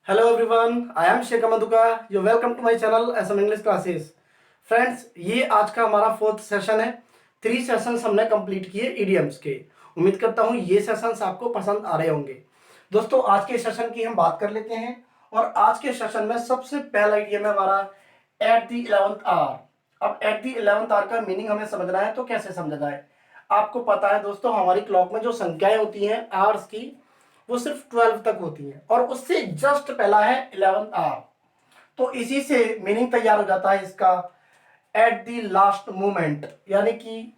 Hello everyone, I am Shekhar Madhuka. You welcome to my channel SM English Classes. Friends, ये आज का हमारा fourth session है। 3 sessions हमने कंप्लीट किए इडियम्स के। उम्मीद करता हूँ ये सेशंस आपको पसंद आ रहे होंगे। दोस्तों, आज के सेशन की हम बात कर लेते हैं और आज के सेशन में सबसे पहला इडियम है हमारा एट द 11th आवर। अब एट द 11th आवर का मीनिंग हमें समझना है, तो कैसे समझा जाए। आपको पता है दोस्तों, हमारी क्लॉक में जो संख्याएं होती हैं आवर्स की, वो सिर्फ 12 तक होती है और उससे जस्ट पहला है 11th आवर। तो इसी से मीनिंग तैयार हो जाता है इसका एट द लास्ट मोमेंट, यानी कि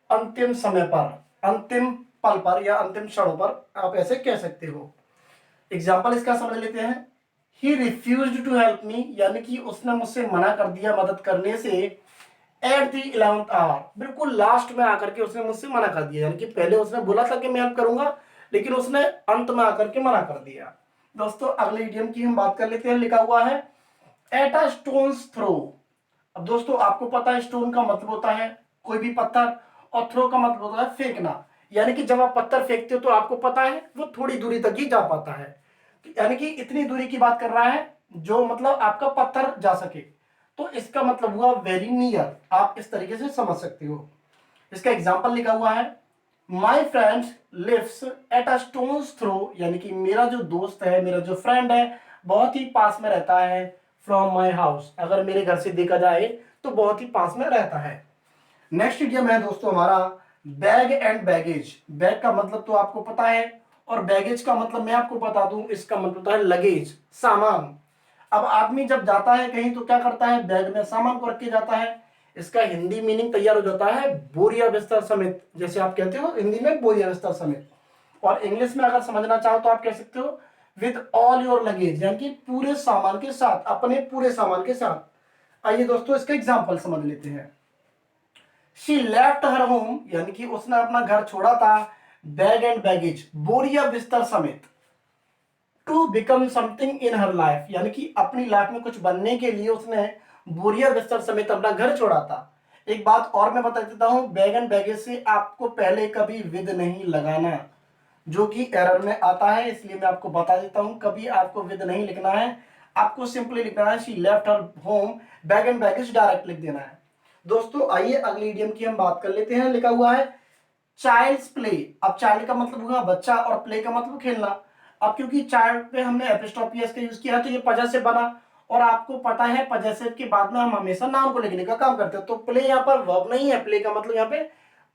अंतिम समय पर, अंतिम पल पर या अंतिम क्षण पर आप ऐसे कह सकते हो। एग्जाम्पल इसका समझ लेते हैं। ही रिफ्यूज्ड टू हेल्प मी, यानी कि उसने मुझसे मना कर दिया मदद करने से एट द 11th आवर, बिल्कुल लास्ट में आकर के उसने मुझसे मना कर दिया। यानी कि पहले उसने बोला था कि मैं हेल्प करूंगा, लेकिन उसने अंत में आकर के मना कर दिया। दोस्तों, अगले इडियम की हम बात कर लेते हैं। लिखा हुआ है एट अ स्टोन्स थ्रो। अब दोस्तों, आपको पता है स्टोन का मतलब होता है कोई भी पत्थर, और थ्रो का मतलब होता है फेंकना। यानी कि जब आप पत्थर फेंकते हो तो आपको पता है वो थोड़ी दूरी तक ही जा पाता है, यानी कि इतनी दूरी की बात कर रहा है जो मतलब आपका पत्थर जा सके। तो इसका मतलब हुआ वेरी नियर। आप इस तरीके से समझ सकते हो। इसका एग्जाम्पल लिखा हुआ है my friend lives at a stone's throw, यानी कि मेरा जो दोस्त है, मेरा जो फ्रेंड है, बहुत ही पास में रहता है फ्रॉम माई हाउस। अगर मेरे घर से देखा जाए तो बहुत ही पास में रहता है। नेक्स्ट इडियम है दोस्तों हमारा बैग एंड बैगेज। बैग का मतलब तो आपको पता है, और बैगेज का मतलब मैं आपको बता दूं, इसका मतलब होता है लगेज, सामान। अब आदमी जब जाता है कहीं तो क्या करता है, बैग में सामान को रख के जाता है। इसका हिंदी मीनिंग तैयार हो जाता है बोरिया बिस्तर समेत, जैसे आप कहते हो हिंदी में बोरिया बिस्तर समेत। और इंग्लिश में अगर समझना चाहो तो आप कह सकते हो विद ऑल योर लगेज, यानी कि पूरे सामान के साथ, अपने पूरे सामान के साथ। आइए दोस्तों, इसका एग्जाम्पल समझ लेते हैं। शी लेफ्ट हर होम, यानी कि उसने अपना घर छोड़ा था, बैग एंड बैगेज, बोरिया बिस्तर समेत, to become something in her life, यानी कि अपनी लाइफ में कुछ बनने के लिए उसने बोरिया बिस्तर समेत अपना घर छोड़ा था। एक बात और मैं बता देता हूं, बैग एंड बैगेज से आपको पहले कभी विद नहीं लगाना, जो कि एरर में आता है, इसलिए मैं आपको बता देता हूं, कभी आपको विद नहीं लिखना है। आपको सिंपली लिखना है she left her home bag and baggage, direct लिख देना है। दोस्तों, आइए अगले इडियम की हम बात कर लेते हैं। लिखा हुआ है चाइल्ड्स प्ले। अब चाइल्ड का मतलब हुआ बच्चा और प्ले का मतलब खेलना। अब क्योंकि चाइल्ड पे हमने एपिस्ट्रोफी एस का यूज किया है तो ये पजेसिव बना, और आपको पता है पजेसिव के बाद में हम हमेशा नाउन को लिखने का काम करते हैं। तो प्ले यहाँ पर वर्ब नहीं है, प्ले का मतलब यहाँ पे,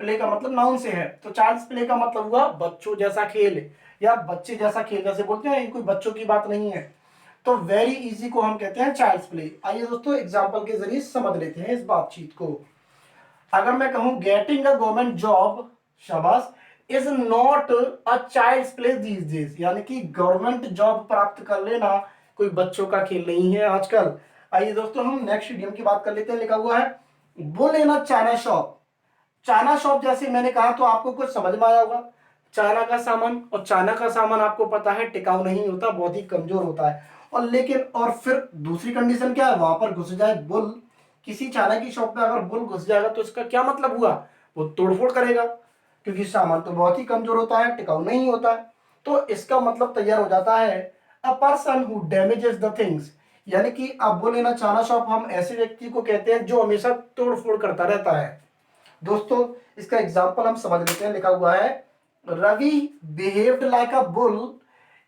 प्ले का मतलब नाउन से है। तो चाइल्ड्स प्ले का मतलब हुआ बच्चों जैसा खेल, या बच्चे जैसा खेल जैसे बोलते हैं, ये कोई बच्चों की बात नहीं है। तो वेरी इजी को हम कहते हैं चाइल्ड्स प्ले। आइए दोस्तों, एग्जाम्पल के जरिए समझ लेते हैं इस बातचीत को। अगर मैं कहूं गेटिंग अ गवर्नमेंट जॉब, शाबाश, is not a child's play these days, यानी कि गवर्नमेंट जॉब प्राप्त कर लेना कोई बच्चों का खेल नहीं है आजकल। आइए दोस्तों, हम नेक्स्ट इडियम की बात कर लेते हैं। लिखा हुआ है bull in a china shop. China shop जैसे मैंने कहा तो आपको कुछ समझ में आया होगा। चाइना का सामान, और चाइना का सामान आपको पता है टिकाऊ नहीं होता, बहुत ही कमजोर होता है। और लेकिन और फिर दूसरी कंडीशन क्या है, वहां पर घुस जाए बुल, किसी चाइना की शॉप में अगर बुल घुस जाएगा तो इसका क्या मतलब हुआ, वो तोड़फोड़ करेगा, क्योंकि सामान तो बहुत ही कमजोर होता है, टिकाऊ नहीं होता है। तो इसका मतलब तैयार हो जाता है a person who damages the things, यानी कि अब bull in a china shop हम ऐसे व्यक्ति को कहते हैं जो हमेशा तोड़फोड़ करता रहता है। दोस्तों, इसका एग्जाम्पल हम समझ लेते हैं। लिखा हुआ है Ravi behaved like a bull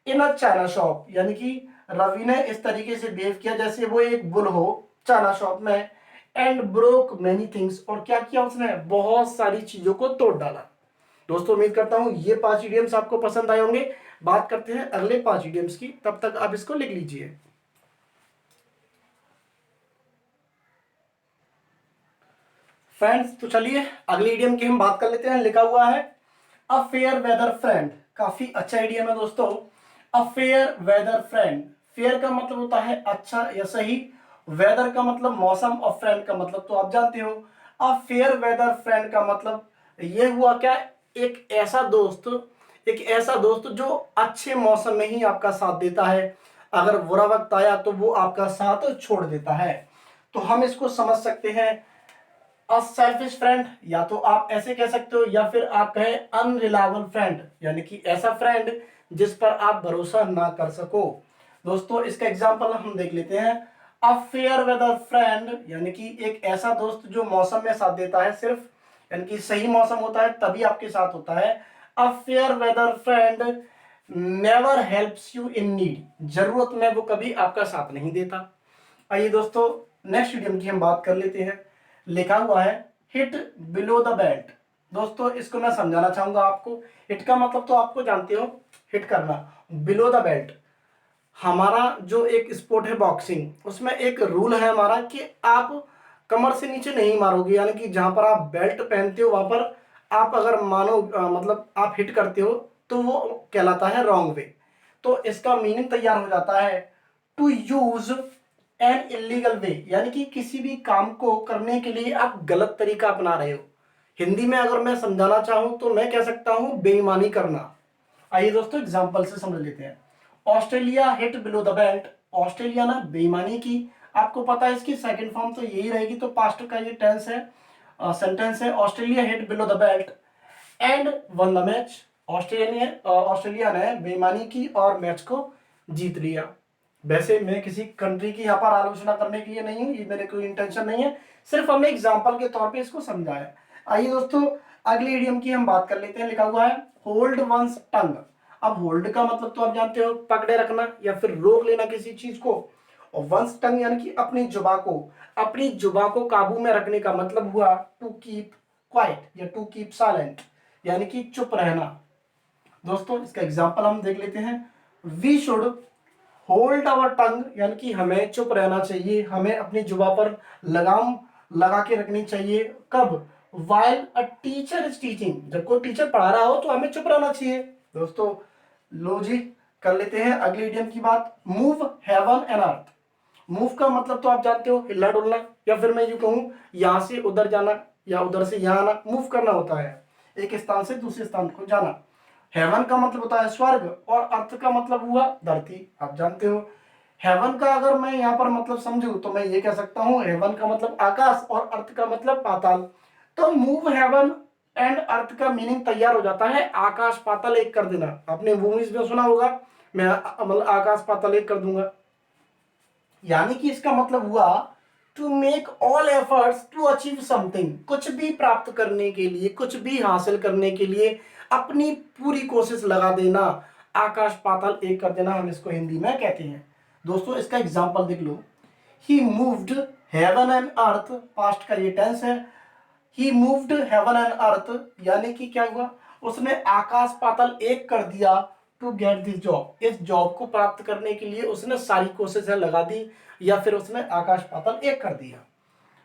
in a china shop, यानी कि रवि ने इस तरीके से बिहेव किया जैसे वो एक बुल हो चाइना शॉप में, एंड ब्रोक मेनी थिंग्स, और क्या किया उसने, बहुत सारी चीजों को तोड़ डाला। दोस्तों, उम्मीद करता हूं ये 5 इडियम्स आपको पसंद आए होंगे। बात करते हैं अगले 5 इडियम्स की, तब तक आप इसको लिख लीजिए। फ्रेंड्स, तो चलिए अगली इडियम की हम बात कर लेते हैं। लिखा हुआ है अ फेयर वेदर फ्रेंड। काफी अच्छा इडियम है दोस्तों, a fair weather friend. Fair का मतलब होता है अच्छा या सही, वेदर का मतलब मौसम, और फ्रेंड का मतलब तो आप जानते हो। अ फेयर वेदर फ्रेंड का मतलब ये हुआ क्या, एक ऐसा दोस्त, एक ऐसा दोस्त जो अच्छे मौसम में ही आपका साथ देता है, अगर बुरा वक्त आया तो वो आपका साथ छोड़ देता है। तो हम इसको समझ सकते हैं असेल्फिश फ्रेंड, या तो आप ऐसे कह सकते हो, या फिर आप कहें अनरिलायबल फ्रेंड, यानी कि ऐसा फ्रेंड जिस पर आप भरोसा ना कर सको। दोस्तों इसका एग्जाम्पल हम देख लेते हैं। अ फेयर वेदर फ्रेंड यानी कि एक ऐसा दोस्त जो मौसम में साथ देता है, सिर्फ यानी कि सही मौसम होता है तभी आपके साथ होता है। A fair weather friend never helps you in need, जरूरत में वो कभी आपका साथ नहीं देता। आइए दोस्तों नेक्स्ट इडियम की हम बात कर लेते हैं। लिखा हुआ है हिट बिलो द बेल्ट। दोस्तों इसको मैं समझाना चाहूंगा आपको। हिट का मतलब तो आपको जानते हो, हिट करना। बिलो द बेल्ट, हमारा जो एक स्पोर्ट है बॉक्सिंग, उसमें एक रूल है हमारा कि आप कमर से नीचे नहीं मारोगे, यानी कि जहां पर आप बेल्ट पहनते हो वहां पर आप अगर मानो मतलब आप हिट करते हो तो वो कहलाता है रॉन्ग वे। तो इसका मीनिंग तैयार हो जाता है टू यूज एन इलीगल वे, यानी कि किसी भी काम को करने के लिए आप गलत तरीका अपना रहे हो। हिंदी में अगर मैं समझाना चाहूं तो मैं कह सकता हूं बेईमानी करना। आइए दोस्तों एग्जांपल से समझ लेते हैं। Australia hit below the belt, Australia ने बेईमानी की। आपको पता है इसकी सेकंड फॉर्म तो यही रहेगी, तो पास्ट का ये टेंस है, सेंटेंस है। Australia hit below the belt and one the match, Australia ने बेईमानी की और मैच को जीत लिया। वैसे मैं किसी कंट्री की यहाँ पर आलोचना करने के लिए नहीं हूँ, ये मेरे कोई इंटेंशन नहीं है, सिर्फ हमने एग्जाम्पल के तौर पे इसको समझाया। आइए दोस्तों अगली इडियम की हम बात कर लेते हैं। लिखा हुआ है होल्ड वंस टंग। अब होल्ड का मतलब तो आप जानते हो पकड़े रखना या फिर रोक लेना किसी चीज को, और वंस टंग यानी कि अपनी जुबा को काबू में रखने का मतलब हुआ टू कीप क्वाइट या टू कीप साइलेंट, यानी कि चुप रहना। दोस्तों इसका एग्जाम्पल हम देख लेते हैं। We should hold our tongue, यानी कि हमें चुप रहना चाहिए, हमें अपनी जुबा पर लगाम लगा के रखनी चाहिए। कब? While a teacher is teaching, जब कोई टीचर पढ़ा रहा हो तो हमें चुप रहना चाहिए। दोस्तों लो जी कर लेते हैं अगले इडियम की बात। Move haven and earth. Move का मतलब तो आप जानते हो हिलना डुलना, या फिर मैं यूं कहूं यहां से उधर जाना या उधर से यहां आना, मूव करना होता है, एक स्थान से दूसरे स्थान को जाना। हेवन का मतलब होता है स्वर्ग, और अर्थ का मतलब हुआ धरती, आप जानते हो। हेवन का अगर मैं यहाँ पर मतलब समझू तो मैं ये कह सकता हूँ हेवन का मतलब आकाश और अर्थ का मतलब पाताल। तो मूव हेवन एंड अर्थ का मीनिंग तैयार हो जाता है आकाश पाताल एक कर देना। आपने मूवीज में सुना होगा, मैं मतलब आकाश पाताल एक कर दूंगा, यानी कि इसका मतलब हुआ to make all efforts to achieve something, कुछ भी प्राप्त करने के लिए, कुछ भी हासिल करने के लिए अपनी पूरी कोशिश लगा देना, आकाश पाताल एक कर देना, हम इसको हिंदी में कहते हैं। दोस्तों इसका एग्जाम्पल देख लो। He moved heaven and earth, past का ये टेंस है। He moved heaven and earth यानी कि क्या हुआ, उसने आकाश पाताल एक कर दिया टू गेट दिस जॉब, इस जॉब को प्राप्त करने के लिए उसने सारी कोशिशें लगा दी, या फिर उसने आकाश पाताल एक कर दिया।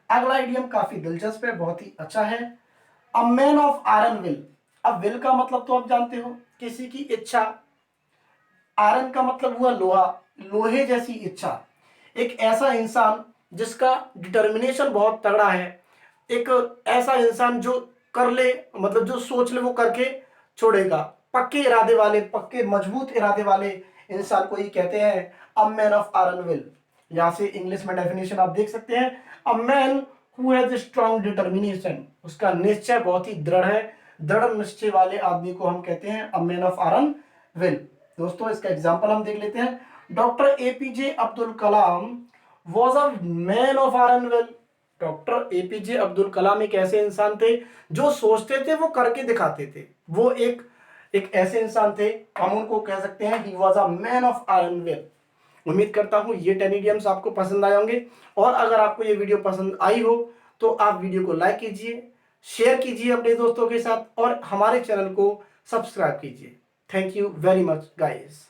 अगला इडियम काफी दिलचस्प है, बहुत ही अच्छा है। अ मैन ऑफ आयरन विल। अब विल का मतलब तो आप जानते हो किसी की इच्छा, आयरन का मतलब हुआ लोहा, लोहे जैसी इच्छा। एक ऐसा इंसान जिसका डिटर्मिनेशन बहुत तगड़ा है, एक ऐसा इंसान जो कर ले, मतलब जो सोच ले वो करके छोड़ेगा, पक्के इरादे वाले, पक्के मजबूत इरादे वाले इंसान को ही कहते हैं a man of iron will. यहां से इंग्लिश में डेफिनेशन आप देख सकते हैं, a man who has strong determination, उसका निश्चय बहुत ही दृढ़ है, दृढ़ निश्चय वाले आदमी को हम कहते हैं a man of iron will. दोस्तों इसका एग्जाम्पल हम देख लेते हैं। Doctor APJ Abdul Kalam was a man of iron will. Doctor APJ Abdul Kalam एक ऐसे इंसान थे जो सोचते थे वो करके दिखाते थे, वो एक एक ऐसे इंसान थे, हम उनको कह सकते हैं he was a man of iron will. उम्मीद करता हूं ये 10 इडियम्स आपको पसंद आए होंगे, और अगर आपको ये वीडियो पसंद आई हो तो आप वीडियो को लाइक कीजिए, शेयर कीजिए अपने दोस्तों के साथ, और हमारे चैनल को सब्सक्राइब कीजिए। Thank you very much guys.